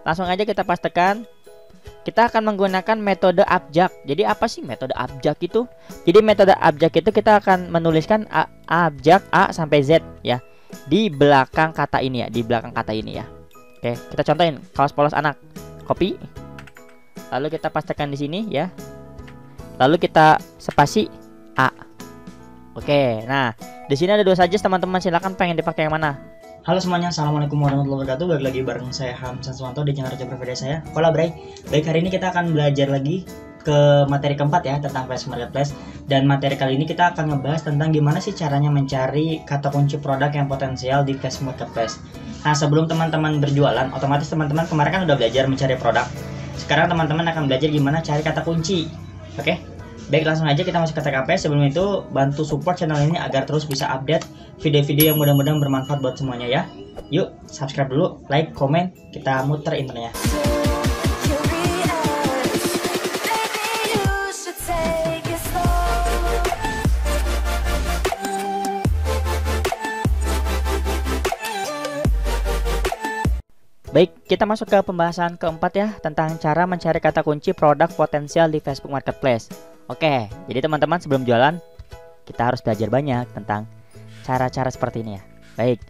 Langsung aja kita pastekan. Kita akan menggunakan metode abjak. Jadi apa sih metode abjak itu? Jadi metode abjak itu kita akan menuliskan abjak A sampai Z ya di belakang kata ini ya, di belakang kata ini ya. Oke, kita contohin kaos polos anak. Copy. Lalu kita pastekan di sini ya. Lalu kita spasi A. Oke, nah di sini ada 2 saja teman-teman, silakan pengen dipakai yang mana? Halo semuanya, assalamualaikum warahmatullahi wabarakatuh. Balik lagi bareng saya Hamzah Suwanto di channel Recep Video saya. Kolabray. Baik, hari ini kita akan belajar lagi ke materi keempat ya tentang Facebook Marketplace. Dan materi kali ini kita akan ngebahas tentang gimana sih caranya mencari kata kunci produk yang potensial di Facebook Marketplace. Nah, sebelum teman-teman berjualan, otomatis teman-teman kemarin kan udah belajar mencari produk. Sekarang teman-teman akan belajar gimana cari kata kunci. Oke? Baik, langsung aja kita masuk ke TKP. Sebelum itu, bantu support channel ini agar terus bisa update video-video yang mudah-mudahan bermanfaat buat semuanya ya. Yuk, subscribe dulu, like, komen, kita muter intronya. Baik, kita masuk ke pembahasan keempat ya, tentang cara mencari kata kunci produk potensial di Facebook Marketplace. Oke, jadi teman-teman sebelum jualan, kita harus belajar banyak tentang cara-cara seperti ini ya. Baik,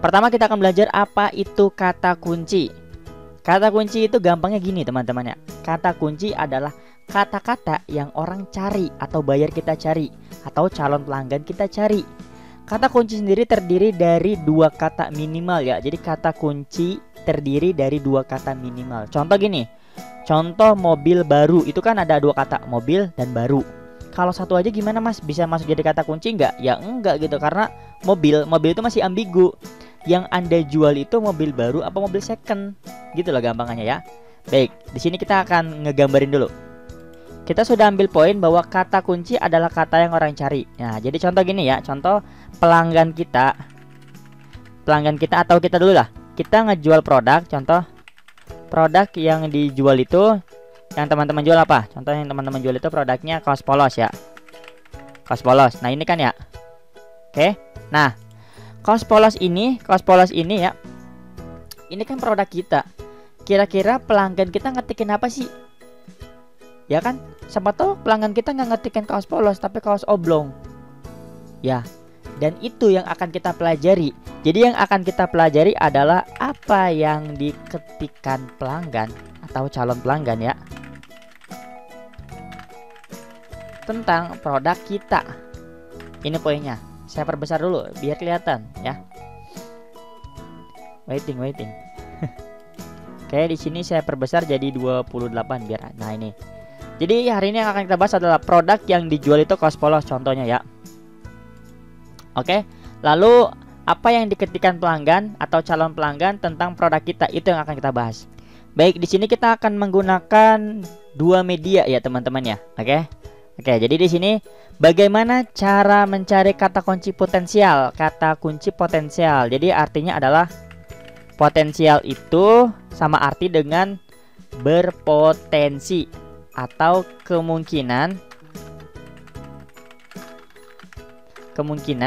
pertama kita akan belajar apa itu kata kunci. Kata kunci itu gampangnya gini teman-teman ya. Kata kunci adalah kata-kata yang orang cari atau bayar kita cari, atau calon pelanggan kita cari. Kata kunci sendiri terdiri dari 2 kata minimal ya. Jadi kata kunci terdiri dari 2 kata minimal. Contoh gini, contoh mobil baru, itu kan ada 2 kata, mobil dan baru. Kalau satu aja gimana mas, bisa masuk jadi kata kunci nggak? Ya enggak gitu, karena mobil itu masih ambigu. Yang anda jual itu mobil baru apa mobil second, gitu loh gampangannya ya. Baik, di sini kita akan ngegambarin dulu. Kita sudah ambil poin bahwa kata kunci adalah kata yang orang cari. Nah, jadi contoh gini ya, contoh pelanggan kita atau kita dulu lah. Kita ngejual produk, contoh produk yang dijual itu, yang teman-teman jual apa? Contoh yang teman-teman jual itu produknya kaos polos ya. Kaos polos. Nah, ini kan ya. Oke. Nah, kaos polos ini ya. Ini kan produk kita. Kira-kira pelanggan kita ngetikin apa sih? Ya kan? Siapa tahu pelanggan kita nggak ngetikin kaos polos tapi kaos oblong. Ya. Dan itu yang akan kita pelajari. Jadi yang akan kita pelajari adalah apa yang diketikkan pelanggan atau calon pelanggan ya, tentang produk kita. Ini poinnya. Saya perbesar dulu biar kelihatan ya. Waiting. Oke, di sini saya perbesar jadi 28 biar. Nah, ini. Jadi hari ini yang akan kita bahas adalah produk yang dijual itu kaos polos contohnya ya. Oke, lalu apa yang diketikkan pelanggan atau calon pelanggan tentang produk kita, itu yang akan kita bahas. Baik, di sini kita akan menggunakan 2 media ya teman-teman ya. Oke, jadi di sini bagaimana cara mencari kata kunci potensial. Kata kunci potensial, jadi artinya adalah potensial itu sama arti dengan berpotensi atau kemungkinan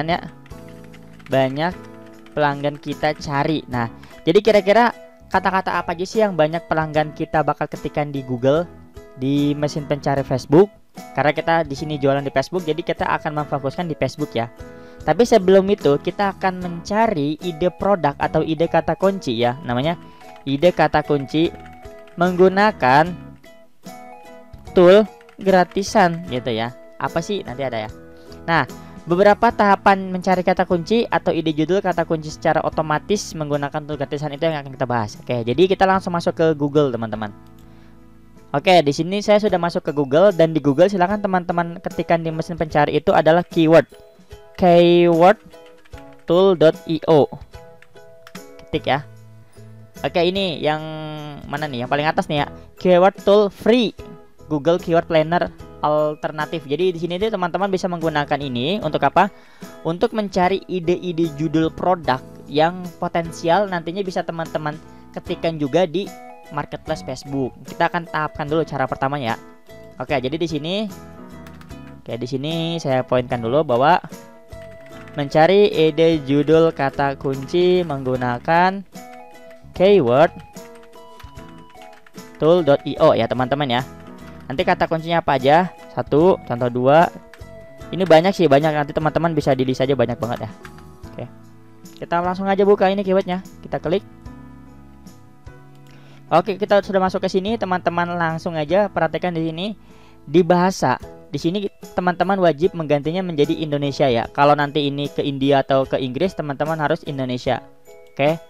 ya banyak pelanggan kita cari. Nah, jadi kira-kira kata-kata apa aja sih yang banyak pelanggan kita bakal ketikkan di Google, di mesin pencari Facebook? Karena kita di sini jualan di Facebook, jadi kita akan memfokuskan di Facebook ya. Tapi sebelum itu kita akan mencari ide produk atau ide kata kunci ya, namanya ide kata kunci menggunakan tool gratisan gitu ya. Apa sih nanti ada ya. Nah, beberapa tahapan mencari kata kunci atau ide judul kata kunci secara otomatis menggunakan tool gratisan itu yang akan kita bahas. Oke, jadi kita langsung masuk ke Google teman-teman. Oke, di sini saya sudah masuk ke Google, dan di Google silakan teman-teman ketikkan di mesin pencari itu adalah keyword tool.io. Ketik ya. Oke, ini yang mana nih? Yang paling atas nih ya. Keyword tool free Google Keyword Planner alternatif. Jadi di sini teman-teman bisa menggunakan ini untuk apa? Untuk mencari ide-ide judul produk yang potensial nantinya bisa teman-teman ketikkan juga di marketplace Facebook. Kita akan tahapkan dulu cara pertamanya ya. Oke, jadi di sini saya poinkan dulu bahwa mencari ide judul kata kunci menggunakan keyword tool.io ya teman-teman ya. Nanti kata kuncinya apa aja? 1, contoh 2. Ini banyak sih, banyak, nanti teman-teman bisa di list aja, banyak banget ya. Oke. Kita langsung aja buka ini keywordnya. Kita klik. Oke, kita sudah masuk ke sini, teman-teman langsung aja perhatikan di sini di bahasa. Di sini teman-teman wajib menggantinya menjadi Indonesia ya. Kalau nanti ini ke India atau ke Inggris, teman-teman harus Indonesia. Oke.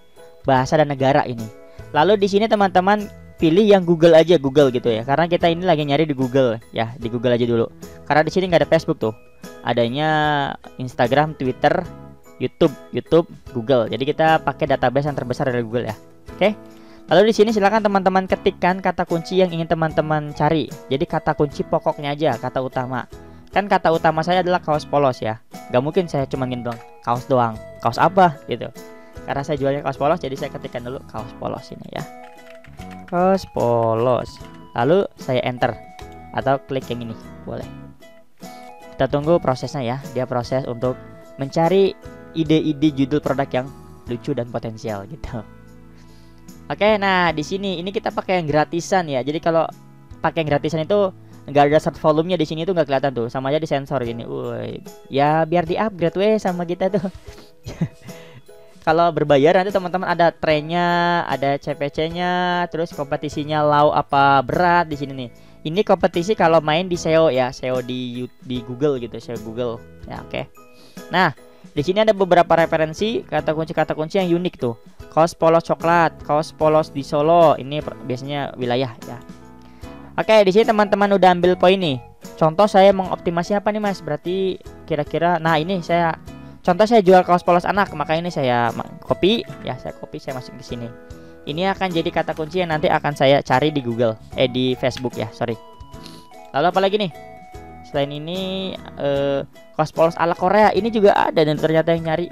Bahasa dan negara ini. Lalu di sini teman-teman pilih yang Google aja, Google gitu ya. Karena kita ini lagi nyari di Google ya, di Google aja dulu. Karena di sini nggak ada Facebook tuh. Adanya Instagram, Twitter, YouTube, Google. Jadi kita pakai database yang terbesar dari Google ya. Oke. Lalu di sini silakan teman-teman ketikkan kata kunci yang ingin teman-teman cari. Jadi kata kunci pokoknya aja, kata utama. Kan kata utama saya adalah kaos polos ya. Gak mungkin saya cuma bilang kaos doang. Kaos apa gitu. Karena saya jualnya kaos polos, jadi saya ketikkan dulu kaos polos ini ya. Kaos polos. Lalu saya enter atau klik yang ini, boleh. Kita tunggu prosesnya ya. Dia proses untuk mencari ide-ide judul produk yang lucu dan potensial gitu. Oke, nah di sini ini kita pakai yang gratisan ya. Jadi kalau pakai yang gratisan itu nggak ada search volumenya di sini tuh nggak kelihatan tuh, sama aja di sensor gini. Woi, ya biar di upgrade weh sama kita tuh. Kalau berbayar nanti teman-teman ada trennya, ada CPC-nya, terus kompetisinya low apa berat di sini nih. Ini kompetisi kalau main di SEO ya, SEO di Google gitu, SEO Google. Ya, oke. Nah, di sini ada beberapa referensi kata kunci yang unik tuh. Kaos polos coklat, kaos polos di Solo. Ini biasanya wilayah ya. Oke, di sini teman-teman udah ambil poin nih. Contoh saya mengoptimasi apa nih Mas? Berarti kira-kira, nah ini saya contoh saya jual kaos polos anak, maka ini saya copy ya, saya masukin ke sini. Ini akan jadi kata kunci yang nanti akan saya cari di Google, di Facebook ya, sorry. Lalu apa lagi nih? Selain ini kaos polos ala Korea, ini juga ada dan ternyata yang nyari.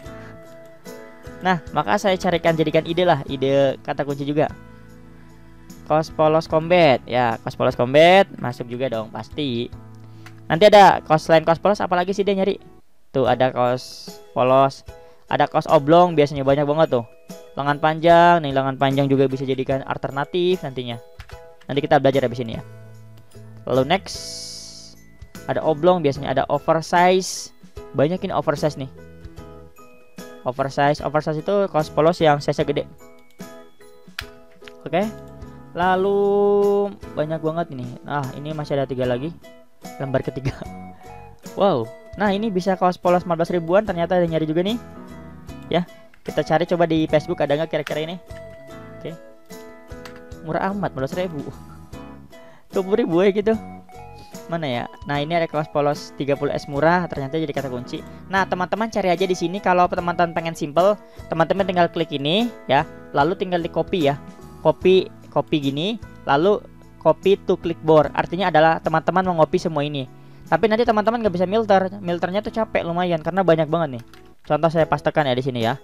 Nah, maka saya jadikan ide lah, ide kata kunci juga. Kaos polos combat ya, kaos polos combat masuk juga dong pasti. Nanti ada selain kaos polos apalagi sih dia nyari? Tuh ada kaos polos, ada kaos oblong biasanya banyak banget tuh. Lengan panjang, nih lengan panjang juga bisa jadikan alternatif nantinya. Nanti kita belajar habis ini ya. Lalu next ada oblong, biasanya ada oversize. Banyak ini oversize nih. Oversize itu kaos polos yang size gede. Oke. Lalu banyak banget ini. Nah, ini masih ada 3 lagi. Lembar ketiga. Wow. Nah, ini bisa kaos polos 15 ribuan, ternyata ada nyari juga nih. Ya, kita cari coba di Facebook ada nggak kira-kira ini. Oke. Murah amat, 15 ribu. 20 ribu ya gitu. Mana ya? Nah, ini ada kaos polos 30S murah, ternyata jadi kata kunci. Nah, teman-teman cari aja di sini. Kalau teman-teman pengen simple, teman-teman tinggal klik ini ya, lalu tinggal di copy ya. Copy gini, lalu copy to clipboard. Artinya adalah teman-teman mau ngopi semua ini. Tapi nanti teman-teman nggak bisa filternya tuh capek lumayan karena banyak banget nih. Contoh saya pastekan ya di sini ya.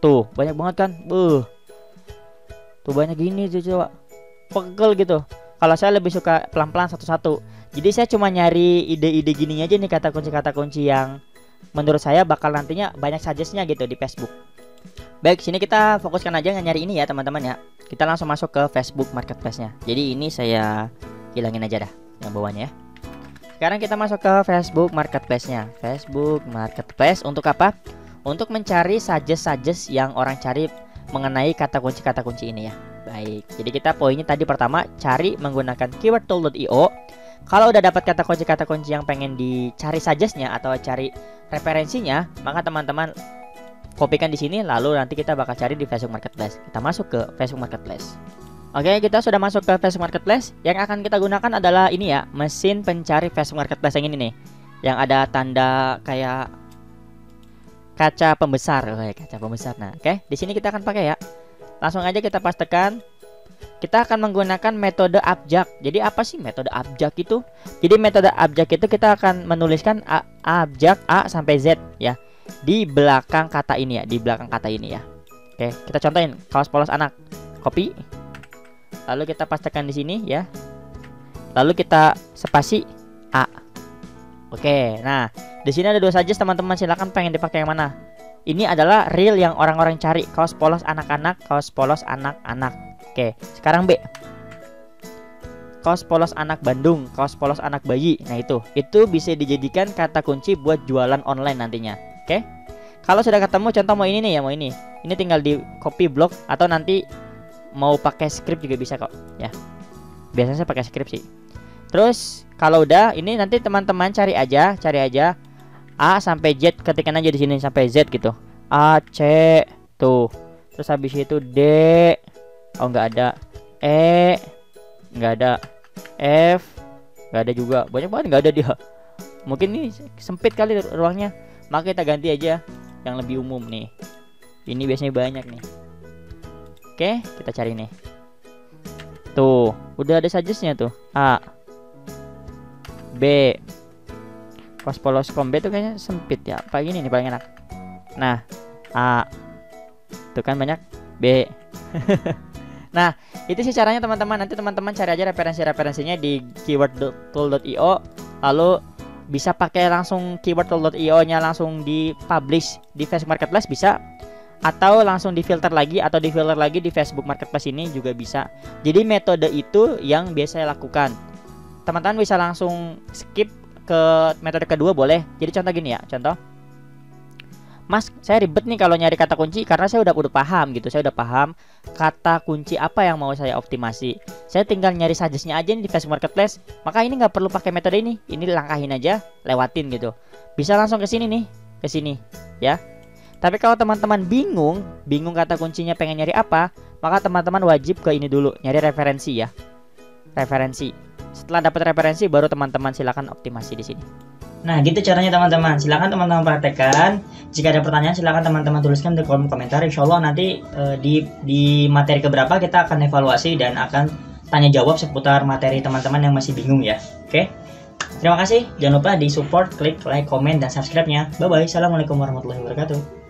Tuh, banyak banget kan? Tuh banyak gini tuh coba. Pegel gitu. Kalau saya lebih suka pelan-pelan satu-satu. Jadi saya cuma nyari ide-ide gini aja nih, kata kunci yang menurut saya bakal nantinya banyak suggest-nya gitu di Facebook. Baik, sini kita fokuskan aja nyari ini ya teman-teman ya. Kita langsung masuk ke Facebook Marketplace-nya. Jadi ini saya hilangin aja dah yang bawahnya ya. Sekarang kita masuk ke Facebook Marketplace-nya. Facebook Marketplace untuk apa? Untuk mencari suggest yang orang cari mengenai kata kunci ini ya. Baik, jadi kita poinnya tadi pertama cari menggunakan keyword tool.io. Kalau udah dapat kata kunci yang pengen dicari suggest-nya atau cari referensinya, maka teman-teman kopikan di sini, lalu nanti kita bakal cari di Facebook Marketplace. Kita masuk ke Facebook Marketplace. Oke, kita sudah masuk ke Facebook Marketplace. Yang akan kita gunakan adalah ini ya, mesin pencari Facebook Marketplace yang ini nih, yang ada tanda kayak kaca pembesar, Nah, oke, di sini kita akan pakai ya. Langsung aja kita pastekan. Kita akan menggunakan metode abjak. Jadi apa sih metode abjak itu? Jadi metode abjak itu kita akan menuliskan abjak A sampai Z ya di belakang kata ini ya, ya. Oke, kita contohin kaos polos anak. Copy. Lalu kita pastekan di sini ya. Lalu kita spasi A. Oke, nah di sini ada 2 suggest teman-teman, silakan pengen dipakai yang mana. Ini adalah real yang orang-orang cari, kaos polos anak-anak, kaos polos anak-anak. Oke, sekarang B. Kaos polos anak Bandung, kaos polos anak bayi. Nah itu bisa dijadikan kata kunci buat jualan online nantinya. Oke. Kalau sudah ketemu, contoh mau ini nih ya, mau ini tinggal di copy blok atau nanti mau pakai script juga bisa kok ya. Biasanya saya pakai script sih. Terus kalau udah ini nanti teman-teman cari aja A sampai Z, ketikkan aja di sini sampai Z gitu. A, C, tuh. Terus habis itu D, oh nggak ada. E, nggak ada. F, nggak ada juga. Banyak banget nggak ada dia. Mungkin ini sempit kali ruangnya, maka kita ganti aja yang lebih umum nih. Ini biasanya banyak nih. Oke, kita cari nih. Tuh, udah ada suggestnya tuh. A, B. Kaos polos combat tuh kayaknya sempit ya. Apa gini nih paling enak. Nah, A. Tuh kan banyak. B. Nah, itu sih caranya teman-teman. Nanti teman-teman cari aja referensinya di keywordtool.io. Lalu bisa pakai langsung keywordtool.io-nya langsung di publish di Facebook Marketplace bisa, atau langsung difilter lagi di Facebook Marketplace ini juga bisa. Jadi metode itu yang biasa saya lakukan. Teman-teman bisa langsung skip ke metode kedua boleh. Jadi contoh gini ya, contoh. Mas, saya ribet nih kalau nyari kata kunci karena saya udah paham gitu. Saya udah paham kata kunci apa yang mau saya optimasi. Saya tinggal nyari suggestnya aja nih di Facebook Marketplace. Maka ini nggak perlu pakai metode ini. Ini langkahin aja, lewatin gitu. Bisa langsung ke sini nih, ke sini ya. Tapi kalau teman-teman bingung kata kuncinya pengen nyari apa, maka teman-teman wajib ke ini dulu, nyari referensi ya. Referensi. Setelah dapat referensi baru teman-teman silakan optimasi di sini. Nah, gitu caranya teman-teman. Silakan teman-teman praktekkan. Jika ada pertanyaan silakan teman-teman tuliskan di kolom komentar. Insya Allah nanti di materi keberapa kita akan evaluasi dan akan tanya jawab seputar materi teman-teman yang masih bingung ya. Oke. Terima kasih. Jangan lupa di support, klik like, komen, dan subscribe-nya. Bye bye. Assalamualaikum warahmatullahi wabarakatuh.